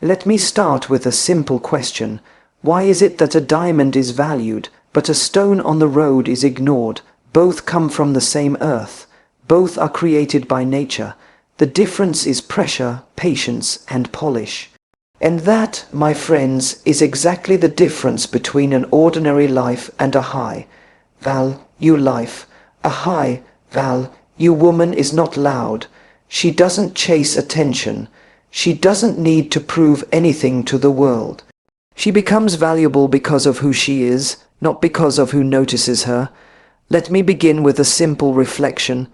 Let me start with a simple question. Why is it that a diamond is valued, but a stone on the road is ignored? Both come from the same earth. Both are created by nature. The difference is pressure, patience, and polish. And that, my friends, is exactly the difference between an ordinary life and a high-value life. A high-value woman is not loud. She doesn't chase attention. She doesn't need to prove anything to the world. She becomes valuable because of who she is, not because of who notices her. Let me begin with a simple reflection.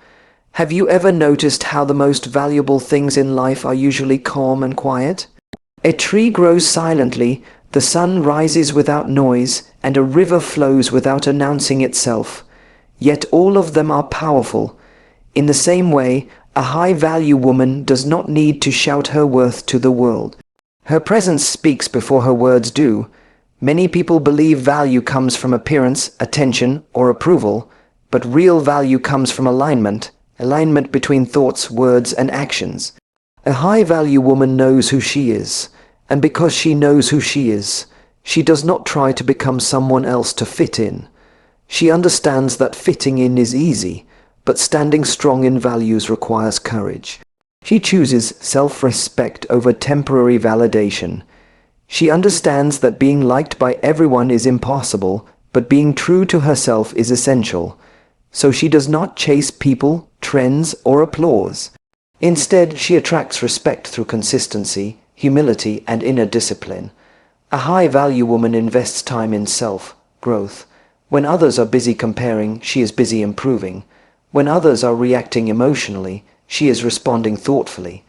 Have you ever noticed how the most valuable things in life are usually calm and quiet? A tree grows silently, the sun rises without noise, and a river flows without announcing itself. Yet all of them are powerful. In the same way, a high-value woman does not need to shout her worth to the world. Her presence speaks before her words do. Many people believe value comes from appearance, attention, or approval, but real value comes from alignment between thoughts, words, and actions. A high-value woman knows who she is, and because she knows who she is, she does not try to become someone else to fit in. She understands that fitting in is easy, but standing strong in values requires courage. She chooses self-respect over temporary validation. She understands that being liked by everyone is impossible, but being true to herself is essential. So she does not chase people, trends, or applause. Instead, she attracts respect through consistency, humility, and inner discipline. A high-value woman invests time in self-growth. When others are busy comparing, she is busy improving. When others are reacting emotionally, she is responding thoughtfully.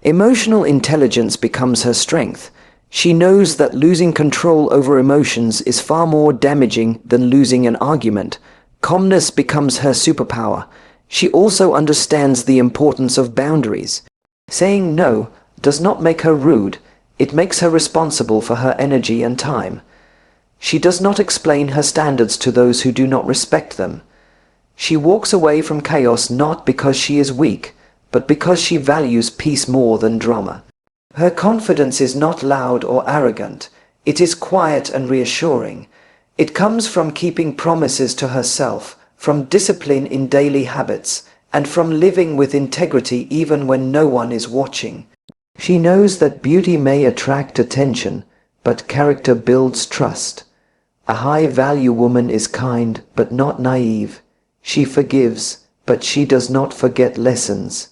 Emotional intelligence becomes her strength. She knows that losing control over emotions is far more damaging than losing an argument. Calmness becomes her superpower. She also understands the importance of boundaries. Saying no does not make her rude, it makes her responsible for her energy and time. She does not explain her standards to those who do not respect them. She walks away from chaos not because she is weak, but because she values peace more than drama. Her confidence is not loud or arrogant, it is quiet and reassuring. It comes from keeping promises to herself, from discipline in daily habits, and from living with integrity even when no one is watching. She knows that beauty may attract attention, but character builds trust. A high-value woman is kind but not naive. She forgives, but she does not forget lessons.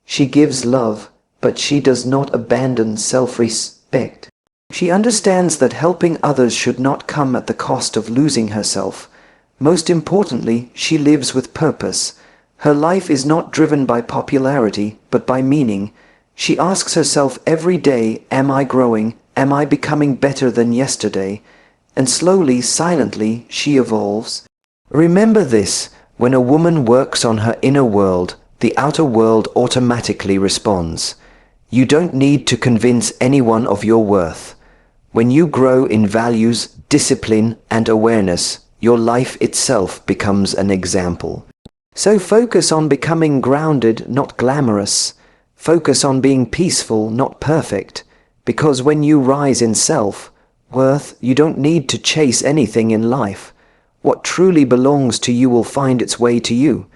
She gives love, but she does not abandon self-respect. She understands that helping others should not come at the cost of losing herself. Most importantly, she lives with purpose. Her life is not driven by popularity, but by meaning. She asks herself every day, am I growing? Am I becoming better than yesterday? And slowly, silently, she evolves. Remember this, when a woman works on her inner world, the outer world automatically responds. You don't need to convince anyone of your worth. When you grow in values, discipline, and awareness, your life itself becomes an example. So focus on becoming grounded, not glamorous. Focus on being peaceful, not perfect. Because when you rise in self-worth, you don't need to chase anything in life. What truly belongs to you will find its way to you.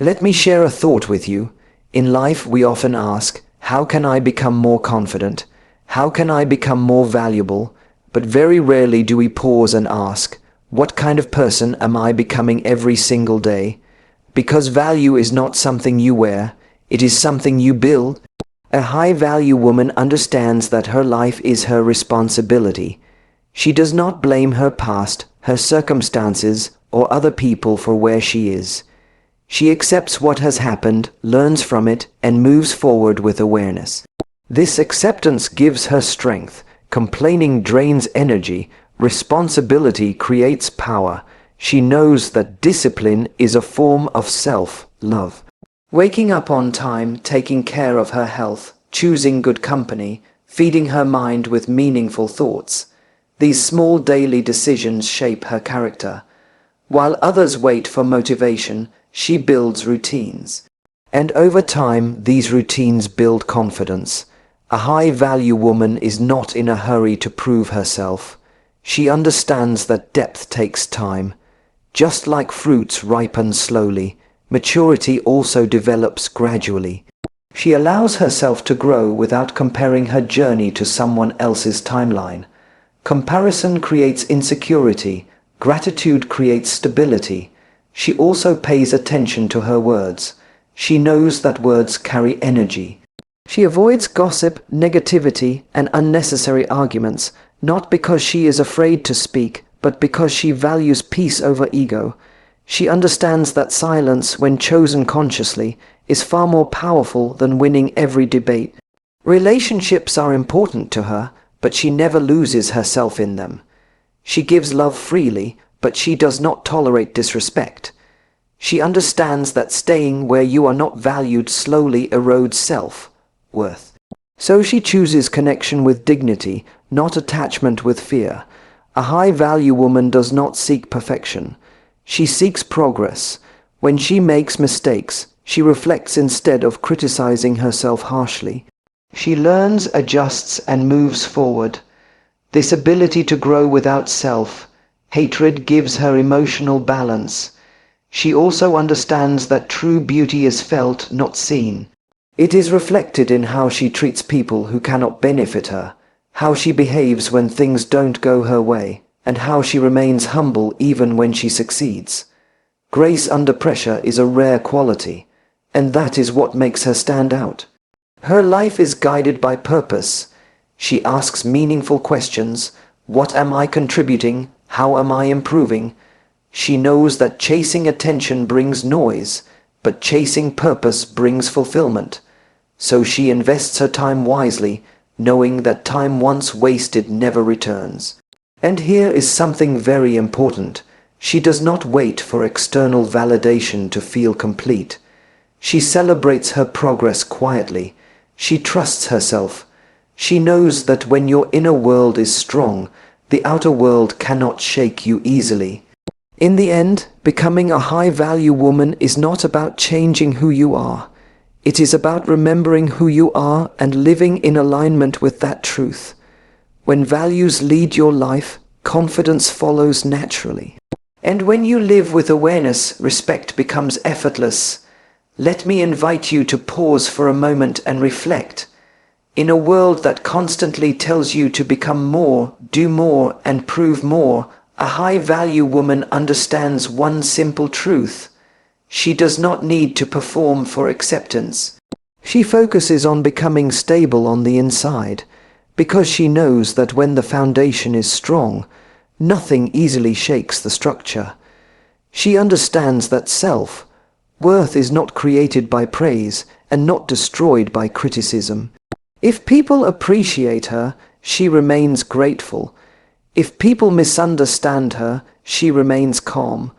Let me share a thought with you. In life, we often ask, how can I become more confident? How can I become more valuable? But very rarely do we pause and ask, what kind of person am I becoming every single day? Because value is not something you wear, it is something you build. A high-value woman understands that her life is her responsibility. She does not blame her past, her circumstances, or other people for where she is. She accepts what has happened, learns from it, and moves forward with awareness. This acceptance gives her strength. Complaining drains energy. Responsibility creates power. She knows that discipline is a form of self-love. Waking up on time, taking care of her health, choosing good company, feeding her mind with meaningful thoughts. These small daily decisions shape her character. While others wait for motivation, she builds routines. And over time, these routines build confidence. A high-value woman is not in a hurry to prove herself. She understands that depth takes time. Just like fruits ripen slowly, maturity also develops gradually. She allows herself to grow without comparing her journey to someone else's timeline. Comparison creates insecurity, gratitude creates stability. She also pays attention to her words. She knows that words carry energy. She avoids gossip, negativity, and unnecessary arguments, not because she is afraid to speak, but because she values peace over ego. She understands that silence, when chosen consciously, is far more powerful than winning every debate. Relationships are important to her, but she never loses herself in them. She gives love freely, but she does not tolerate disrespect. She understands that staying where you are not valued slowly erodes self-worth. So she chooses connection with dignity, not attachment with fear. A high-value woman does not seek perfection. She seeks progress. When she makes mistakes, she reflects instead of criticizing herself harshly. She learns, adjusts, and moves forward. This ability to grow without self-hatred gives her emotional balance. She also understands that true beauty is felt, not seen. It is reflected in how she treats people who cannot benefit her, how she behaves when things don't go her way, and how she remains humble even when she succeeds. Grace under pressure is a rare quality, and that is what makes her stand out. Her life is guided by purpose. She asks meaningful questions. What am I contributing? How am I improving? She knows that chasing attention brings noise, but chasing purpose brings fulfillment. So she invests her time wisely, knowing that time once wasted never returns. And here is something very important. She does not wait for external validation to feel complete. She celebrates her progress quietly. She trusts herself. She knows that when your inner world is strong, the outer world cannot shake you easily. In the end, becoming a high-value woman is not about changing who you are. It is about remembering who you are and living in alignment with that truth. When values lead your life, confidence follows naturally. And when you live with awareness, respect becomes effortless. Let me invite you to pause for a moment and reflect. In a world that constantly tells you to become more, do more, and prove more, a high-value woman understands one simple truth. She does not need to perform for acceptance. She focuses on becoming stable on the inside, because she knows that when the foundation is strong, nothing easily shakes the structure. She understands that self-worth is not created by praise and not destroyed by criticism. If people appreciate her, she remains grateful. If people misunderstand her, she remains calm.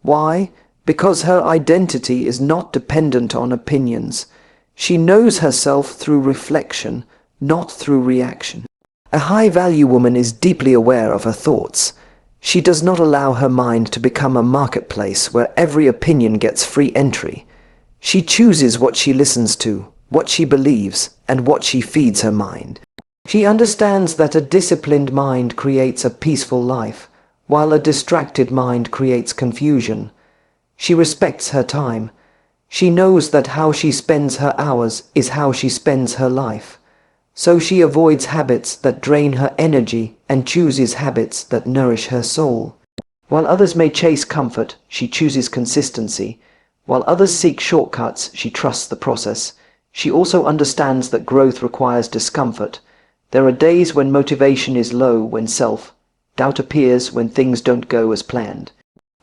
Why? Because her identity is not dependent on opinions. She knows herself through reflection, not through reaction. A high-value woman is deeply aware of her thoughts. She does not allow her mind to become a marketplace where every opinion gets free entry. She chooses what she listens to, what she believes, and what she feeds her mind. She understands that a disciplined mind creates a peaceful life, while a distracted mind creates confusion. She respects her time. She knows that how she spends her hours is how she spends her life. So she avoids habits that drain her energy and chooses habits that nourish her soul. While others may chase comfort, she chooses consistency. While others seek shortcuts, she trusts the process. She also understands that growth requires discomfort. There are days when motivation is low, when self-doubt appears, when things don't go as planned.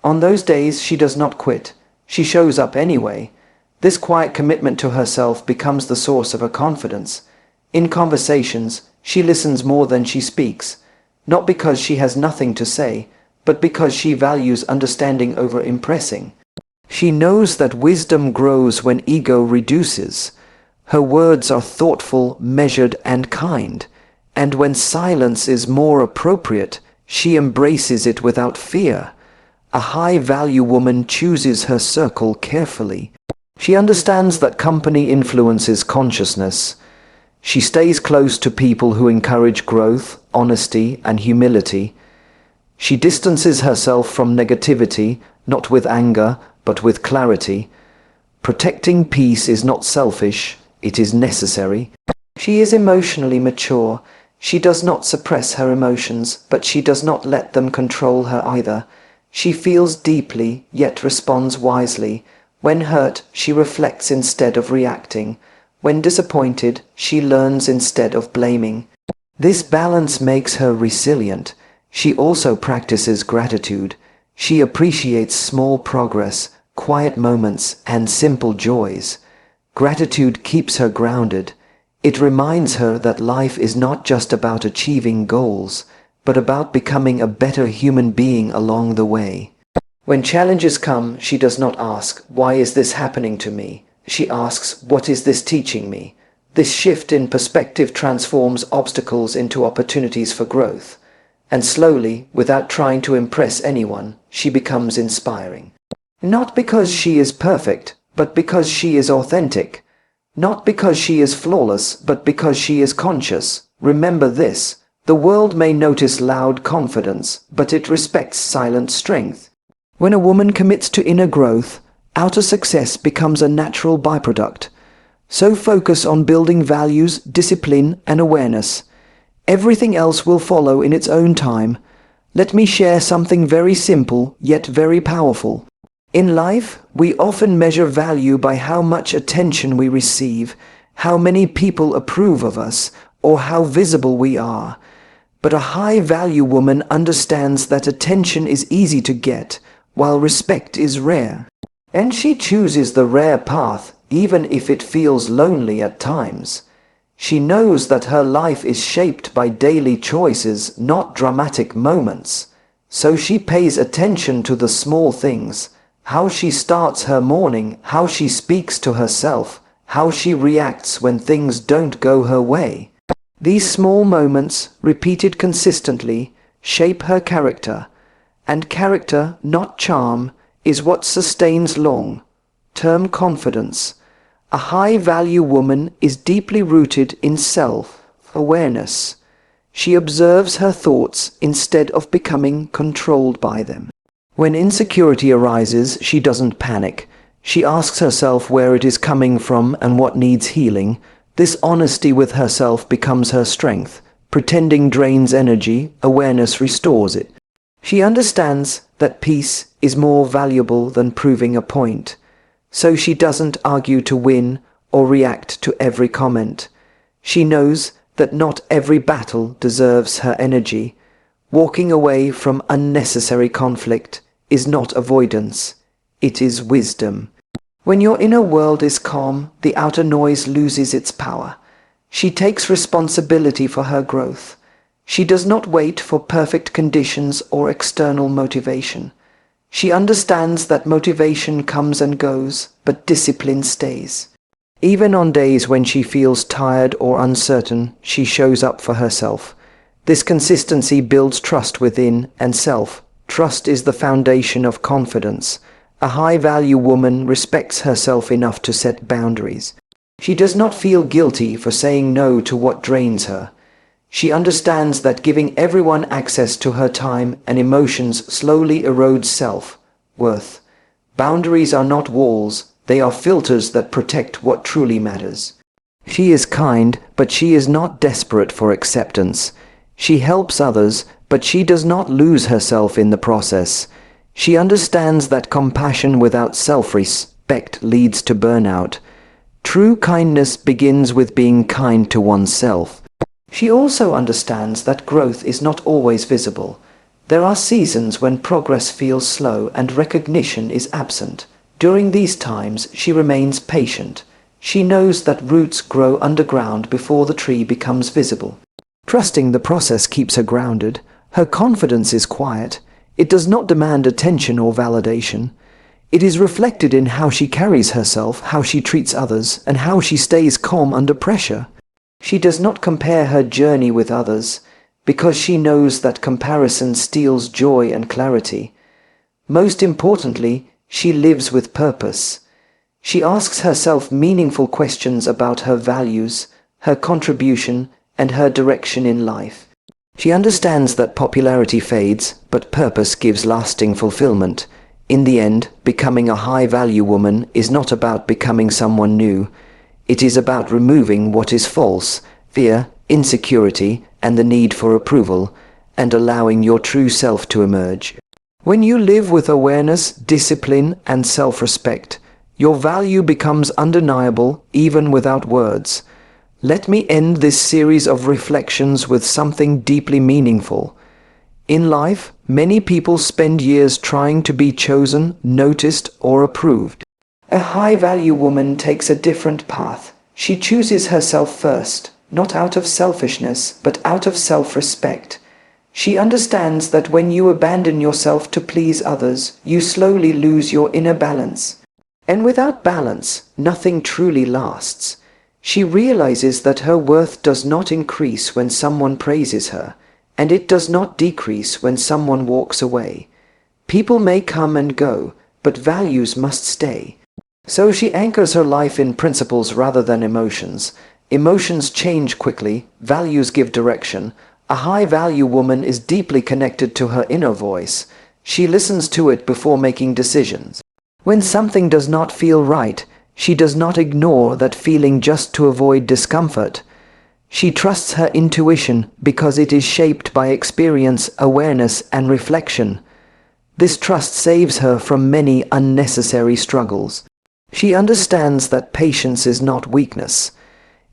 On those days, she does not quit. She shows up anyway. This quiet commitment to herself becomes the source of her confidence. In conversations, she listens more than she speaks, not because she has nothing to say, but because she values understanding over impressing. She knows that wisdom grows when ego reduces. Her words are thoughtful, measured, and kind. And when silence is more appropriate, she embraces it without fear. A high-value woman chooses her circle carefully. She understands that company influences consciousness. She stays close to people who encourage growth, honesty, and humility. She distances herself from negativity, not with anger, but with clarity. Protecting peace is not selfish, it is necessary. She is emotionally mature. She does not suppress her emotions, but she does not let them control her either. She feels deeply, yet responds wisely. When hurt, she reflects instead of reacting. When disappointed, she learns instead of blaming. This balance makes her resilient. She also practices gratitude. She appreciates small progress, quiet moments, and simple joys. Gratitude keeps her grounded. It reminds her that life is not just about achieving goals, but about becoming a better human being along the way. When challenges come, she does not ask, "Why is this happening to me?" She asks, "What is this teaching me?" This shift in perspective transforms obstacles into opportunities for growth. And slowly, without trying to impress anyone, she becomes inspiring. Not because she is perfect, but because she is authentic. Not because she is flawless, but because she is conscious. Remember this: the world may notice loud confidence, but it respects silent strength. When a woman commits to inner growth, outer success becomes a natural byproduct. So focus on building values, discipline, and awareness. Everything else will follow in its own time. Let me share something very simple, yet very powerful. In life, we often measure value by how much attention we receive, how many people approve of us, or how visible we are. But a high-value woman understands that attention is easy to get, while respect is rare. And she chooses the rare path, even if it feels lonely at times. She knows that her life is shaped by daily choices, not dramatic moments. So she pays attention to the small things: how she starts her morning, how she speaks to herself, how she reacts when things don't go her way. These small moments, repeated consistently, shape her character. And character, not charm, is what sustains long-term confidence. A high-value woman is deeply rooted in self-awareness. She observes her thoughts instead of becoming controlled by them. When insecurity arises, she doesn't panic. She asks herself where it is coming from and what needs healing. This honesty with herself becomes her strength. Pretending drains energy, awareness restores it. She understands that peace is more valuable than proving a point. So she doesn't argue to win or react to every comment. She knows that not every battle deserves her energy. Walking away from unnecessary conflict is not avoidance, it is wisdom. When your inner world is calm, the outer noise loses its power. She takes responsibility for her growth. She does not wait for perfect conditions or external motivation. She understands that motivation comes and goes, but discipline stays. Even on days when she feels tired or uncertain, she shows up for herself. This consistency builds trust within and self. Trust is the foundation of confidence. A high-value woman respects herself enough to set boundaries. She does not feel guilty for saying no to what drains her. She understands that giving everyone access to her time and emotions slowly erodes self-worth. Boundaries are not walls, they are filters that protect what truly matters. She is kind, but she is not desperate for acceptance. She helps others, but she does not lose herself in the process. She understands that compassion without self-respect leads to burnout. True kindness begins with being kind to oneself. She also understands that growth is not always visible. There are seasons when progress feels slow and recognition is absent. During these times, she remains patient. She knows that roots grow underground before the tree becomes visible. Trusting the process keeps her grounded. Her confidence is quiet. It does not demand attention or validation. It is reflected in how she carries herself, how she treats others, and how she stays calm under pressure. She does not compare her journey with others, because she knows that comparison steals joy and clarity. Most importantly, she lives with purpose. She asks herself meaningful questions about her values, her contribution, and her direction in life. She understands that popularity fades, but purpose gives lasting fulfillment. In the end, becoming a high-value woman is not about becoming someone new. It is about removing what is false, fear, insecurity, and the need for approval, and allowing your true self to emerge. When you live with awareness, discipline, and self-respect, your value becomes undeniable even without words. Let me end this series of reflections with something deeply meaningful. In life, many people spend years trying to be chosen, noticed, or approved. A high-value woman takes a different path. She chooses herself first, not out of selfishness, but out of self-respect. She understands that when you abandon yourself to please others, you slowly lose your inner balance. And without balance, nothing truly lasts. She realizes that her worth does not increase when someone praises her, and it does not decrease when someone walks away. People may come and go, but values must stay. So she anchors her life in principles rather than emotions. Emotions change quickly, values give direction. A high-value woman is deeply connected to her inner voice. She listens to it before making decisions. When something does not feel right, she does not ignore that feeling just to avoid discomfort. She trusts her intuition because it is shaped by experience, awareness, and reflection. This trust saves her from many unnecessary struggles. She understands that patience is not weakness.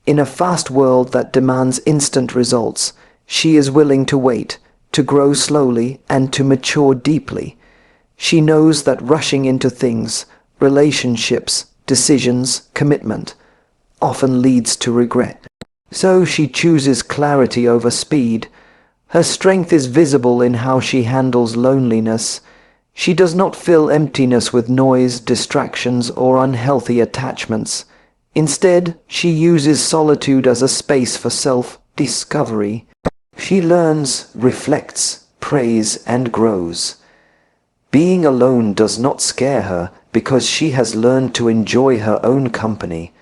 In a fast world that demands instant results, she is willing to wait, to grow slowly, and to mature deeply. She knows that rushing into things, relationships, decisions, commitment, often leads to regret. So she chooses clarity over speed. Her strength is visible in how she handles loneliness. She does not fill emptiness with noise, distractions, or unhealthy attachments. Instead, she uses solitude as a space for self-discovery. She learns, reflects, prays, and grows. Being alone does not scare her because she has learned to enjoy her own company.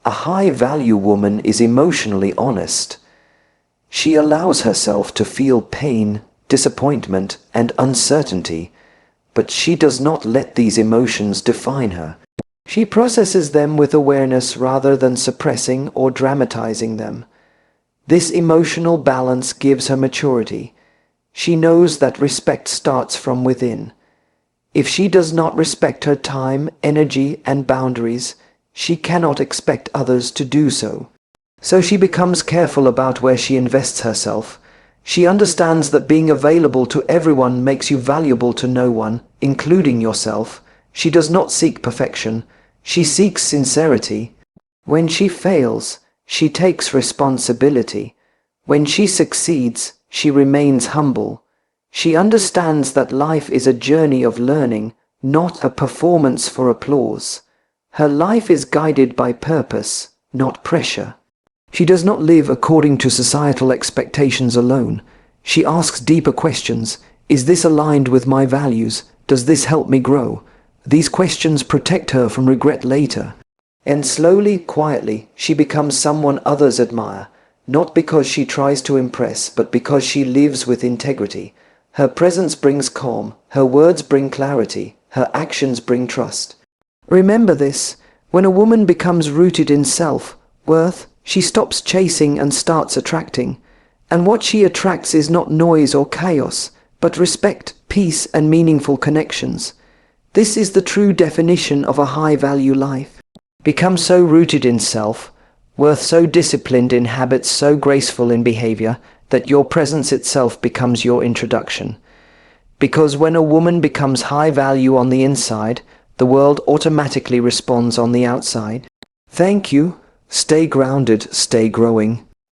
A high-value woman is emotionally honest. She allows herself to feel pain, disappointment, and uncertainty, but she does not let these emotions define her. She processes them with awareness rather than suppressing or dramatizing them. This emotional balance gives her maturity. She knows that respect starts from within. If she does not respect her time, energy, and boundaries, she cannot expect others to do so. So she becomes careful about where she invests herself. She understands that being available to everyone makes you valuable to no one, including yourself. She does not seek perfection. She seeks sincerity. When she fails, she takes responsibility. When she succeeds, she remains humble. She understands that life is a journey of learning, not a performance for applause. Her life is guided by purpose, not pressure. She does not live according to societal expectations alone. She asks deeper questions. Is this aligned with my values? Does this help me grow? These questions protect her from regret later. And slowly, quietly, she becomes someone others admire, not because she tries to impress, but because she lives with integrity. Her presence brings calm, her words bring clarity, her actions bring trust. Remember this, when a woman becomes rooted in self-worth, she stops chasing and starts attracting. And what she attracts is not noise or chaos, but respect, peace, and meaningful connections. This is the true definition of a high-value life. Become so rooted in self-worth, so disciplined in habits, so graceful in behavior, that your presence itself becomes your introduction. Because when a woman becomes high value on the inside, the world automatically responds on the outside. Thank you. Stay grounded, stay growing.